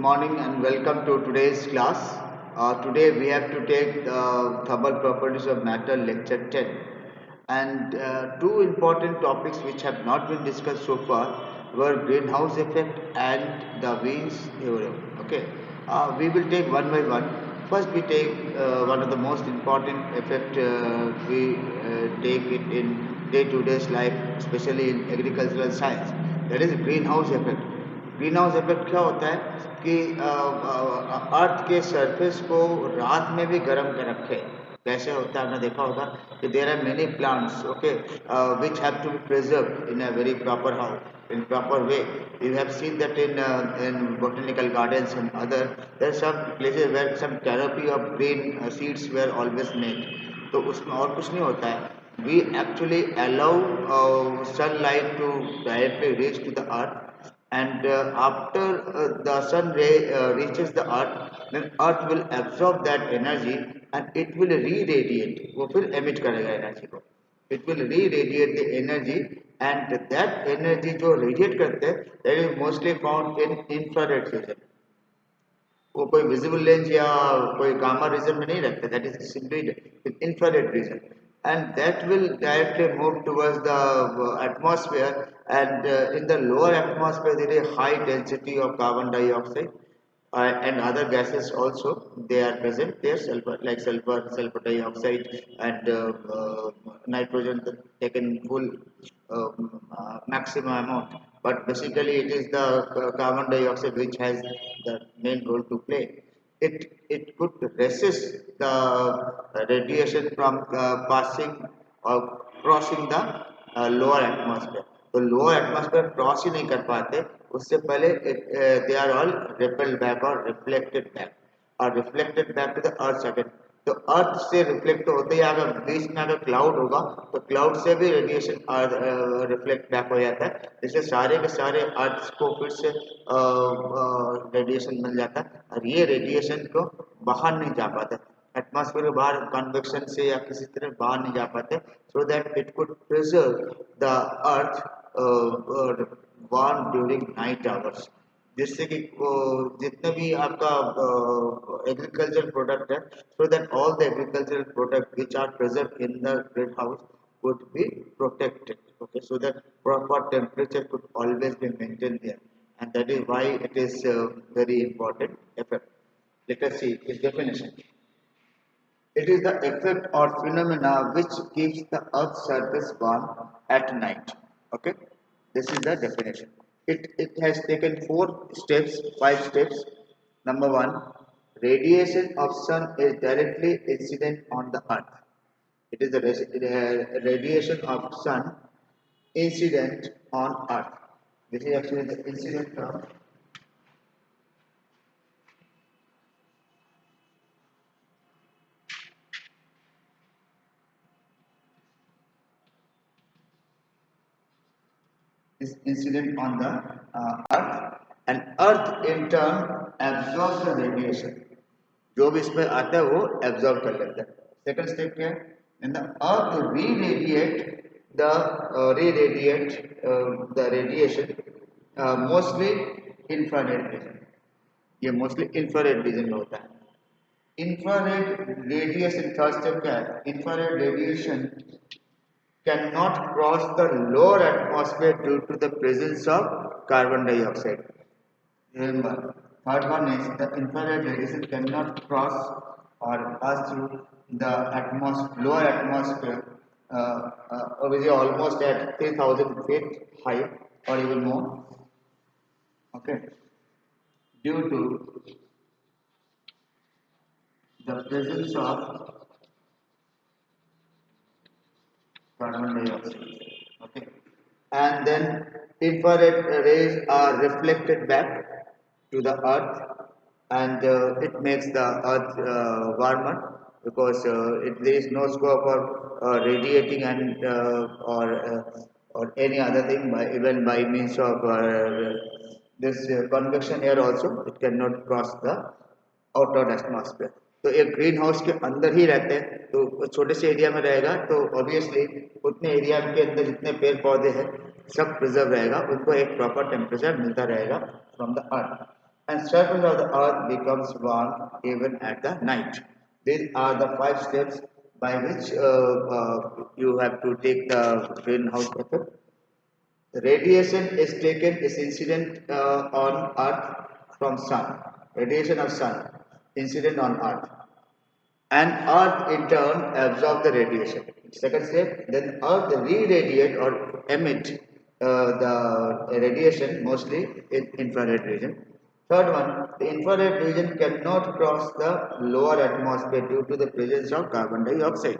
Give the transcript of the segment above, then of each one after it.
morning and welcome to today's class. Today we have to take the thermal properties of matter lecture 10 and two important topics which have not been discussed so far were greenhouse effect and the Wien's theorem. Okay, we will take one by one. First we take one of the most important effect we take it in day-to-day life, especially in agricultural science. That is greenhouse effect. Green house effect क्या होता है कि अर्थ के surface को रात में भी गर्म कर रखे। कैसे होता है आपने देखा होगा कि there are many plants okay which have to be preserved in a very proper house in proper way. You have seen that in botanical gardens and other there are some places where some canopy of green seeds were always made. तो उसमें और कुछ नहीं होता है. We actually allow sunlight to directly reach to the earth, and after the sun ray reaches the earth, then earth will absorb that energy and it will re-radiate. वो फिर emit करेगा energy को. It will re-radiate the energy, and that energy जो radiate करते हैं that is mostly found in infrared region. वो कोई visible lens या कोई गामा रीजन में नहीं रखते. That is simply infrared region, and that will directly move towards the atmosphere, and in the lower atmosphere there is high density of carbon dioxide and other gases also. They are present there, sulfur like sulfur dioxide, and nitrogen taken full maximum amount, but basically it is the carbon dioxide which has the main role to play. It could resist the radiation from passing or crossing the lower atmosphere. तो lower atmosphere cross ही नहीं कर पाते, उससे पहले they are all repelled back और reflected back और reflected back to the earth second. तो अर्थ से रिफ्लेक्ट होते ही अगर बीच में अगर क्लाउड होगा तो क्लाउड से भी रेडिएशन रिफ्लेक्ट बैक हो जाता है, जिससे सारे के सारे अर्थ को फिर से रेडिएशन मिल जाता है और ये रेडिएशन को बाहर नहीं जा पाता एटमॉस्फेयर के बाहर कन्वेक्शन से या किसी तरह बाहर नहीं जा पाते, so that it could preserve the earth warm during night hours. जिससे कि जितने भी आपका एग्रीकल्चर प्रोडक्ट है, so that all the agricultural product which are preserve in the green house would be protected, okay, so that proper temperature could always be maintained there, and that is why it is very important effect. Let us see its definition. It is the effect or phenomena which keeps the earth's surface warm at night. Okay, this is the definition. It has taken 5 steps. Number 1, radiation of sun is directly incident on the earth. It is the radiation of sun incident on earth. This is actually the incident term. Is incident on the earth, and earth in turn absorbs the radiation. जो भी इसमें आता है वो absorb कर लेता है. Second step क्या है? And the earth re-radiate the radiation mostly infrared region. ये mostly infrared region में होता है. Infrared radiation थर्ड स्टेप क्या है? Infrared radiation cannot cross the lower atmosphere due to the presence of carbon dioxide. Remember, third one is the infrared radiation cannot cross or pass through the lower atmosphere, obviously almost at 3000 feet high or even more. Okay, due to the presence of carbon dioxide. Okay, and then infrared rays are reflected back to the earth, and it makes the earth warmer, because there is no scope for radiating and or any other thing even by means of this convection air also. It cannot cross the outer atmosphere. तो एक green house के अंदर ही रहते हैं तो छोटे से area में रहेगा, तो ऑब्वियसली उतने एरिया के अंदर जितने पेड़ पौधे हैं सब प्रिजर्व रहेगा, उनको एक प्रॉपर टेम्परेचर मिलता रहेगा from the earth. and surface of the earth becomes warm even at the night. These are the five steps by which you have to take the greenhouse effect. Radiation is taken is incident on earth from sun. Radiation of sun incident on earth, and earth in turn absorb the radiation. Second step, then earth re-radiate or emit the radiation, mostly in infrared region. Third one, the infrared region cannot cross the lower atmosphere due to the presence of carbon dioxide.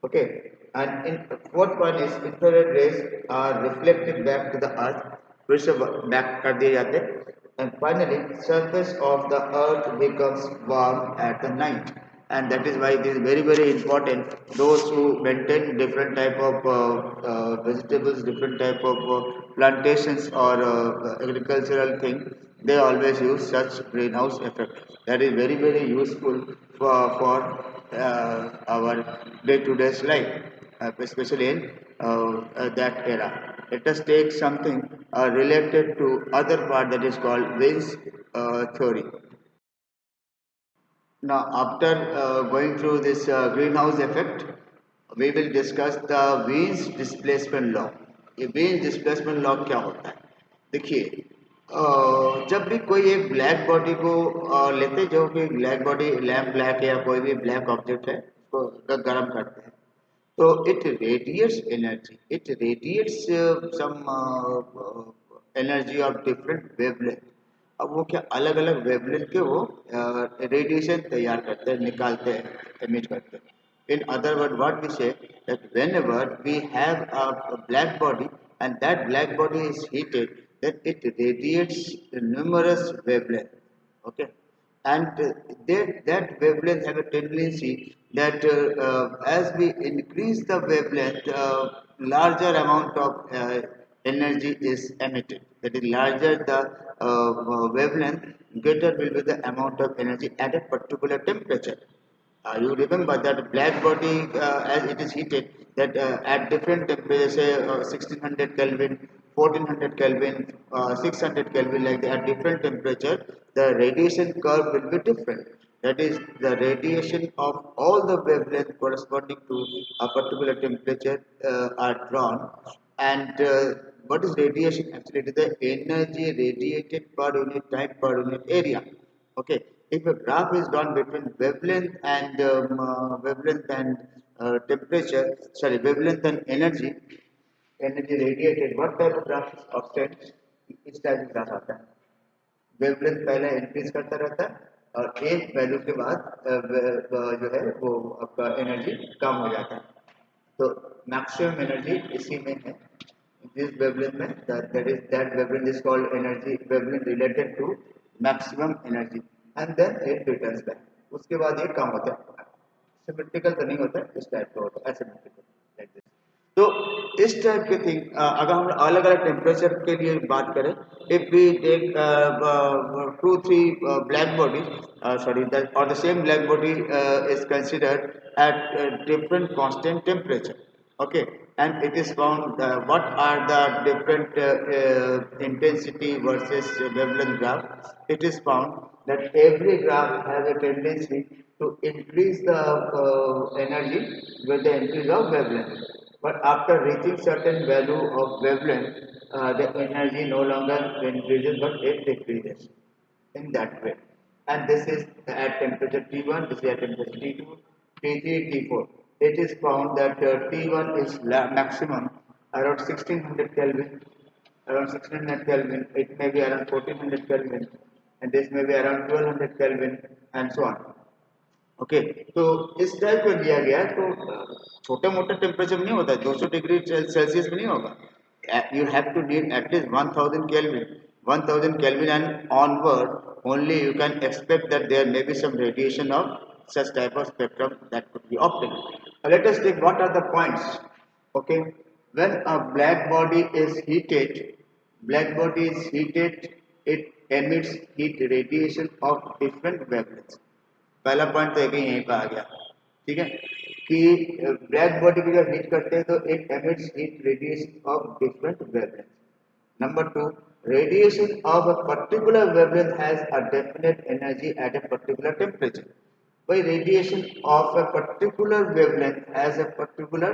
Okay, and in fourth one is infrared rays are reflected back to the earth, which back कर दिए जाते हैं. And finally, surface of the earth becomes warm at the night, and that is why it is very important. Those who maintain different type of vegetables, different type of plantations or agricultural thing, they always use such greenhouse effect. That is very useful for our day-to-day life, especially in that era. Let us take something related to other part, that is called Wien's theory. Now, after going through this greenhouse effect, we will discuss the Wien's displacement law. ये Wien's displacement law क्या होता है? देखिए, जब भी कोई एक black body को लेते, जो कि ब्लैक बॉडी लैम्प ब्लैक है या कोई भी ब्लैक ऑब्जेक्ट है, उसको गर्म करते हैं, तो it radiates energy. It radiates some energy of different wavelength. अब वो क्या अलग अलग वेवलेंथ के वो रेडिएशन तैयार करते हैं, निकालते हैं, एमिट करते हैं. In other words, what we say, that whenever we have a black body and that black body is heated, then it radiates numerous wavelengths. Okay, and that wavelength have a tendency that as we increase the wavelength, larger amount of energy is emitted. That is, larger the wavelength, greater will be the amount of energy at a particular temperature. You remember that black body, as it is heated, that at different temperatures, say 1600 Kelvin, 1400 Kelvin, 600 Kelvin, like that, at different temperature, the radiation curve will be different. That is, the radiation of all the wavelength corresponding to a particular temperature are drawn. And what is radiation? Actually, it is the energy radiated per unit time per unit area. Okay, if a graph is drawn between wavelength and temperature, sorry, wavelength and energy radiated, what type of graph is obtained? इस type का graph आता है. Wavelength पहले increase करता रहता है और एक वैल्यू के बाद जो है वो आपका एनर्जी कम हो जाता है. तो मैक्सिमम एनर्जी इसी में है, this wavelength, that wavelength is called energy wavelength related to maximum energy, and then it returns back. उसके बाद ये कम होता है, सिमेट्रिकल तो नहीं होता है, इस टाइप का होता है, एसिमेट्रिकल, लाइक दिस. तो इस टाइप के थिंग, अगर हम अलग अलग टेम्परेचर के लिए बात करें, if we take 2-3 black bodies, sorry, that or the same black body is considered at different constant temperature. Okay, and it is found what are the different intensity versus wavelength graph. It is found that every graph has a tendency to increase the energy with the increase of wavelength, but after reaching certain value of wavelength, the energy no longer increases but it decreases in that way. And this is at temperature T1, this is at temperature T2, T3, T4. It is found that T1 is maximum around 1600 Kelvin, around 1600 Kelvin, it may be around 1400 Kelvin, and this may be around 1200 Kelvin, and so on. Okay, तो इस type का दिया गया है, तो छोटे मोटे temperature में नहीं होता है, 200 डिग्री सेल्सियस में नहीं होगा. You have to need at least 1000 Kelvin. 1000 Kelvin and onward, only you can expect that there may be some radiation of such type of spectrum that could be obtained. Let us take what are the points. Okay, when a black body is heated, it emits heat radiation of different wavelengths. पहला point तो एक ही यहीं पर आ गया, ठीक है, कि black body को जब हीट करते हैं तो it emits heat radiation of different wavelength. Number 2, radiation of a particular wavelength has a definite energy at a particular temperature. By radiation of a particular wavelength has a particular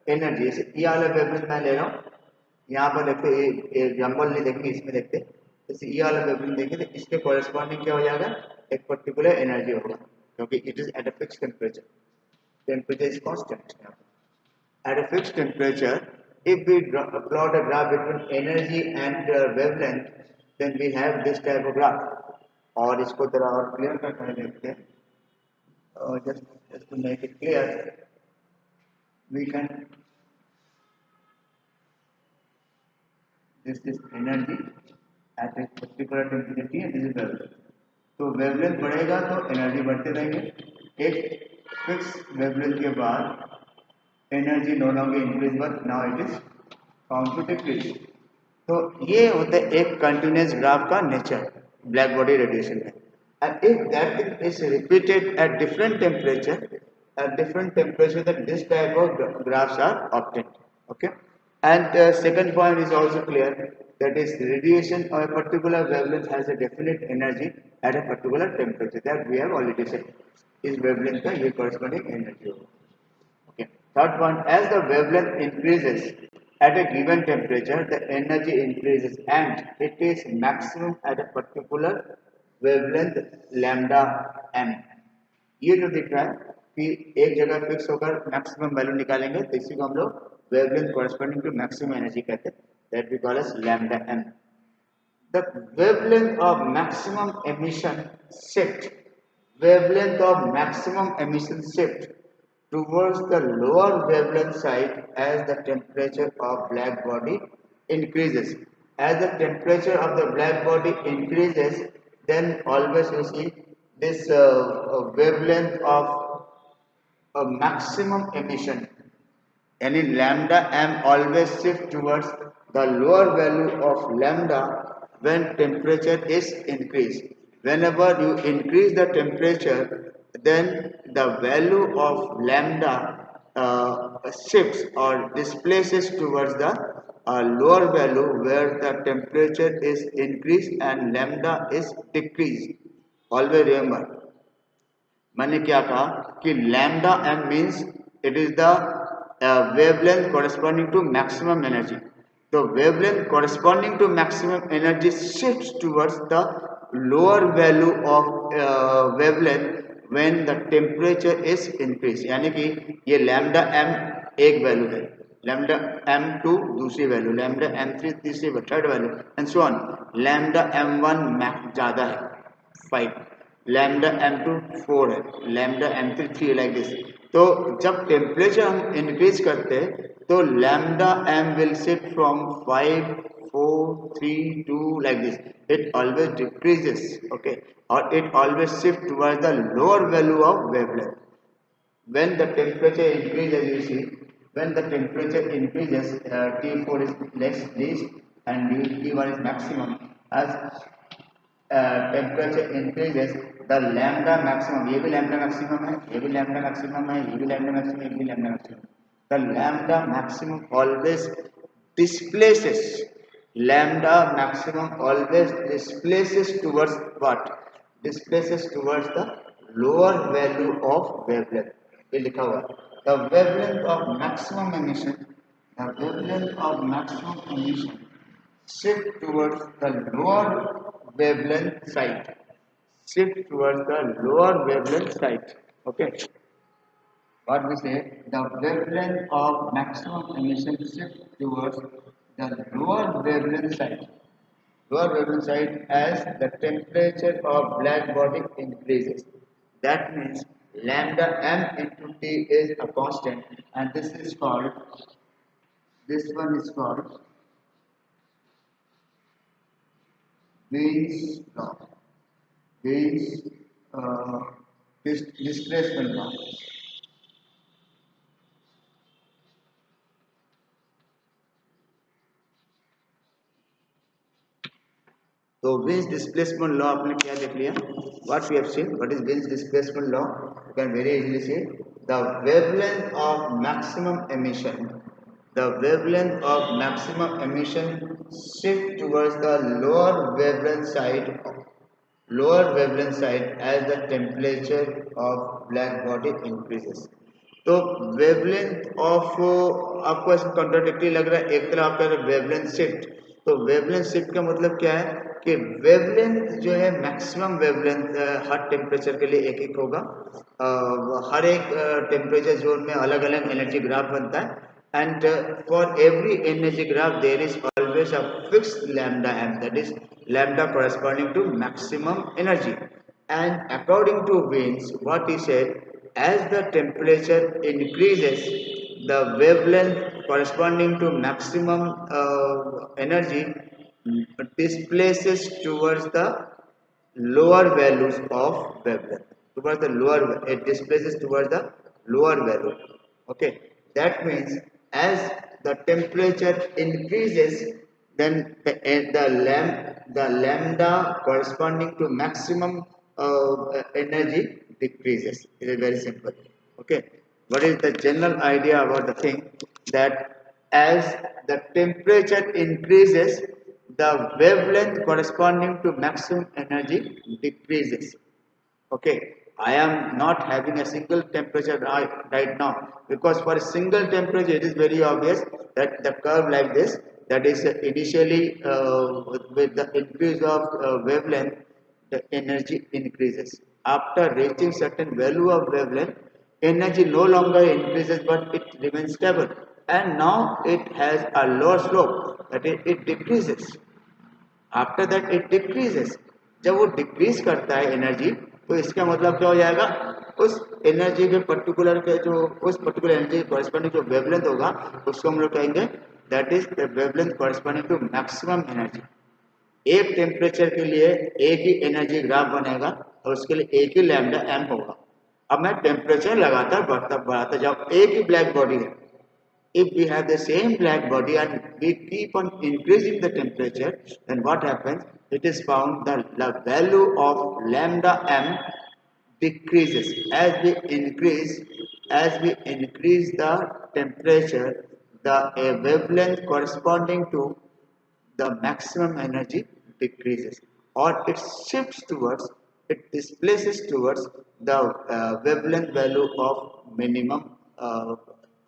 energy. जैसे ये वाला wavelength मैं ले रहा हूँ, यहाँ पर देखते एग्जाम्पल नहीं देखेंगे, इसमें देखते जैसे ये वाला वेवलेंथ देखें तो इसके कॉरेस्पॉन्डिंग क्या हो जाएगा, एक पर्टिकुलर एनर्जी होगा क्योंकि it is at a fix temperature. Temperature is constant. At a fixed temperature, if we plot a graph between energy and wavelength, then we have this type of graph. और इसको थोड़ा और clear करके देखते हैं. Just to make it clear, we can this is energy at a particular temperature and this is wavelength. तो wavelength बढ़ेगा तो एनर्जी बढ़ते रहेंगे. एक फिक्स wavelength के बाद energy no longer increase but now it is found to decrease. तो ये होता है एक कंटिन्यूस ग्राफ का नेचर ब्लैक बॉडी रेडिएशन में. And if that is repeated at different temperature that this type of graphs are obtained. Okay, and second point is also clear, that is radiation of a particular wavelength has a definite energy at a particular temperature, that we have already said. इस wavelength का ये corresponding energy होगा. Okay. Third one, as the wavelength increases at a given temperature, the energy increases and it is maximum at a particular wavelength lambda m. ये जो दिख रहा है कि एक जगह फिक्स होकर मैक्सिमम वैल्यू निकालेंगे तो इसी को हम लोग wavelength corresponding to maximum energy कहते हैं, that we call as lambda m. The wavelength of maximum emission shift, wavelength of maximum emission shift towards the lower wavelength side as the temperature of black body increases. As the temperature of the black body increases, then always you see this wavelength of maximum emission, any lambda m always shift towards the lower value of lambda when temperature is increased. Whenever you increase the temperature, then the value of lambda shifts or displaces towards the lower value where the temperature is increased and lambda is decreased. Always remember, मैंने क्या कहा कि lambda M means it is the wavelength corresponding to maximum energy. तो wavelength corresponding to maximum energy shifts towards the lower value of wavelength when the temperature is increase. यानी कि ये lambda M एक value है, lambda M two दूसरी value, lambda M three तीसरी third value and so on. Lambda M one max ज़्यादा है 5, lambda m2 4 है, लैम्डा m3 3 लाइक दिस. तो जब टेम्परेचर हम इंक्रीज करते हैं तो lambda m will shift from 5 4 3 2 like this. It always decreases. Okay, और it always shift towards the lower value of wavelength. when the temperature increases, you see, when the temperature increases, T4 is least and T1 is maximum. As temperature increases, the lambda maximum, ये भी lambda maximum है, ये भी lambda maximum है, ये भी lambda maximum, ये भी lambda maximum. The lambda maximum always displaces. Lambda maximum always displaces towards what? Displaces towards the lower value of wavelength. ये लिखा हुआ है. The wavelength of maximum emission, the wavelength of maximum emission shift towards the lower wavelength side. Shift towards the lower wavelength side. Okay. What we say, the wavelength of maximum emission shift towards the lower wavelength side. Lower wavelength side as the temperature of black body increases. That means lambda m into T is a constant, and this is called, this one is called Wien's law. Wien's displacement law. तो Wien's displacement law आपने क्या देख लिया? What we have seen? What is Wien's displacement law? You can very easily say the wavelength of maximum emission. the wavelength of maximum emission shift towards the lower wavelength side as the temperature of black body increases. तो wavelength of आपको ऐसे contradictory लग रहा है, एक तरफ आप कह रहे वेवलेंथ शिफ्ट, तो वेवलेंथ शिफ्ट का मतलब क्या है कि वेवलेंथ जो है मैक्सिमम वेवलेंथ हर टेम्परेचर के लिए एक एक होगा। हर एक टेम्परेचर जोन में अलग अलग एनर्जी ग्राफ बनता है, and for every energy graph there is always a fixed lambda m, that is lambda corresponding to maximum energy. And according to Wiens, what he said, as the temperature increases, the wavelength corresponding to maximum energy displaces towards the lower values of wavelength, towards the lower, it displaces towards the lower value. Okay, that means as the temperature increases, then the lambda corresponding to maximum energy decreases. It is very simple. Okay, what is the general idea about the thing, that as the temperature increases, the wavelength corresponding to maximum energy decreases. Okay, I am not having a single temperature right now, because for a single temperature it is very obvious that the curve like this, that is initially with the increase of wavelength, the energy increases. After reaching certain value of wavelength, energy no longer increases but it remains stable, and now it has a lower slope, that is it decreases. After that it decreases, जब वो decrease करता है energy, तो इसका मतलब क्या हो जाएगा, उस एनर्जी के पर्टिकुलर के जो उस पर्टिकुलर एनर्जी के कॉरेस्पॉन्डिंग जो वेवलेंथ होगा, उसको हम लोग कहेंगे that is the wavelength corresponding to maximum energy. एक टेम्परेचर के लिए एक ही एनर्जी ग्राफ बनेगा और उसके लिए एक ही लैम्डा एम होगा। अब मैं टेम्परेचर लगातार बढ़ता बढ़ाता जाऊँ, एक ही ब्लैक बॉडी है, if we have the same black body and we keep on increasing the temperature, then what happens, it is found that the value of lambda m decreases as we increase the temperature, the wavelength corresponding to the maximum energy decreases, or it displaces towards the wavelength value of minimum,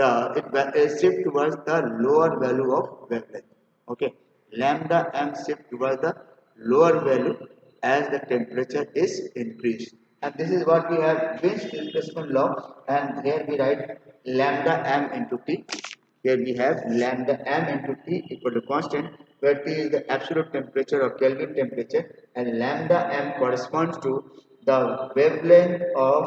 it shift towards the lower value of wavelength. Okay, lambda m shift towards the lower value as the temperature is increased, and this is what we have Wien's displacement law, and here we write lambda m into t. Here we have lambda m into T equal to constant, where T is the absolute temperature or Kelvin temperature, and lambda m corresponds to the wavelength of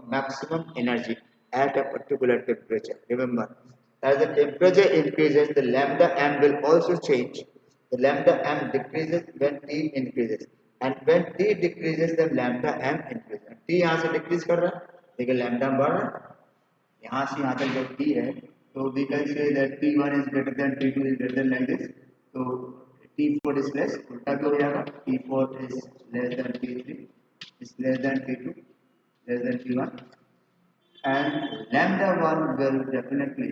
maximum energy at a particular temperature. Remember, as the temperature increases, the lambda m will also change. The lambda m decreases when T increases, and when T decreases, then lambda m increases. T यहाँ से decrease कर रहा है, देखिए lambda बढ़ रहा है, यहाँ से यहाँ तक जब T है, तो we can say that T1 is greater than T2 is greater than like this. तो T4 is less, उल्टा भी हो जाएगा, T4 is less than T3, is less than T2, less than T1, and lambda 1 will definitely,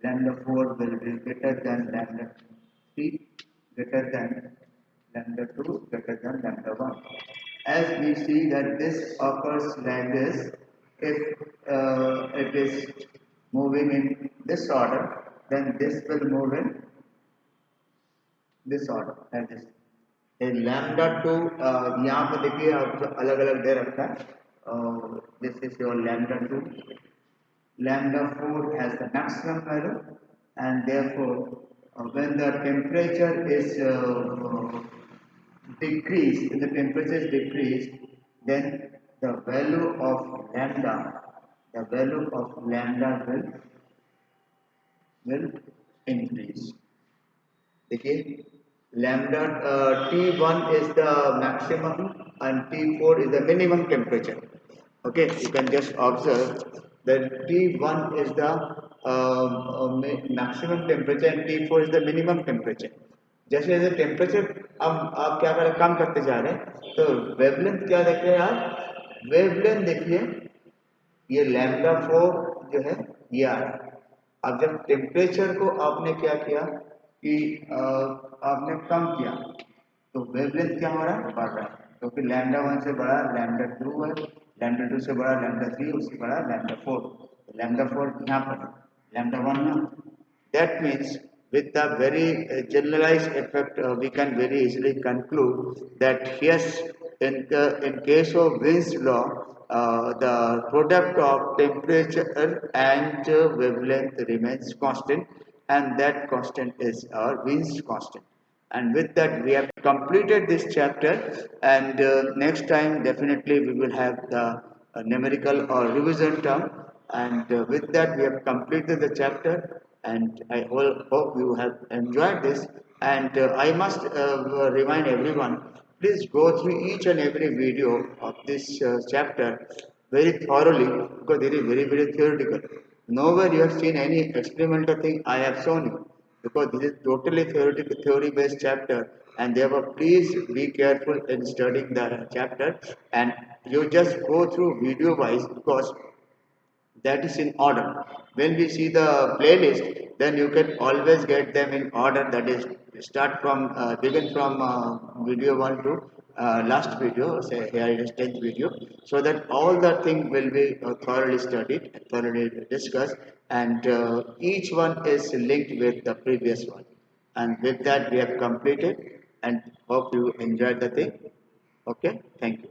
lambda 4 will be greater than lambda 3, greater than lambda 2, greater than lambda 1. As we see that this occurs like this, if it is moving in this order, then this will move in this order like this. Lambda 2 यहाँ पे देखिए अलग अलग दे रखा है, this is your lambda 2, lambda 4 has the maximum value, and therefore when the temperature is decreased, when the temperature is decreased, then the value of lambda will increase. देखिए lambda T1 is the maximum and T4 is the minimum temperature. Okay, you can just observe that T1 is the maximum temperature and T4 is the minimum temperature. जैसे जैसे temperature अब आप क्या करें, कम करते जा रहे हैं, तो वेवलेंथ क्या देख रहे हैं आप, वेवलेंथ देखिए ये लैम्डा 4 जो है ये आ रहा है, अब जब टेम्परेचर को आपने क्या किया कि आपने कम किया तो वेवलेंथ क्या हो रहा है, बढ़ रहा है, क्योंकि लैम्डा 1 से बड़ा लैम्डा 2 है, लैम्डा 2 से बड़ा लैम्डा 3, उससे बड़ा लैम्डा 4, लैम्डा 4 यहाँ पर है, lambda 1 now. That means with the very generalized effect, we can very easily conclude that yes, in case of Wien's law, the product of temperature and wavelength remains constant, and that constant is our Wien's constant. And with that, we have completed this chapter, and next time definitely we will have the numerical or revision term, and with that we have completed the chapter, and I hope you have enjoyed this. And I must remind everyone, please go through each and every video of this chapter very thoroughly, because it is very theoretical. Nowhere you have seen any experimental thing I have shown you, because this is totally theoretical, theory based chapter, and therefore please be careful in studying the chapter, and you just go through video wise, because that is in order. When we see the playlist, then you can always get them in order, that is start from begin from video 1 to last video, say here is 10th video, so that all the thing will be thoroughly studied, thoroughly discussed, and each one is linked with the previous one. And with that we have completed, and hope you enjoyed the thing. Okay, thank you.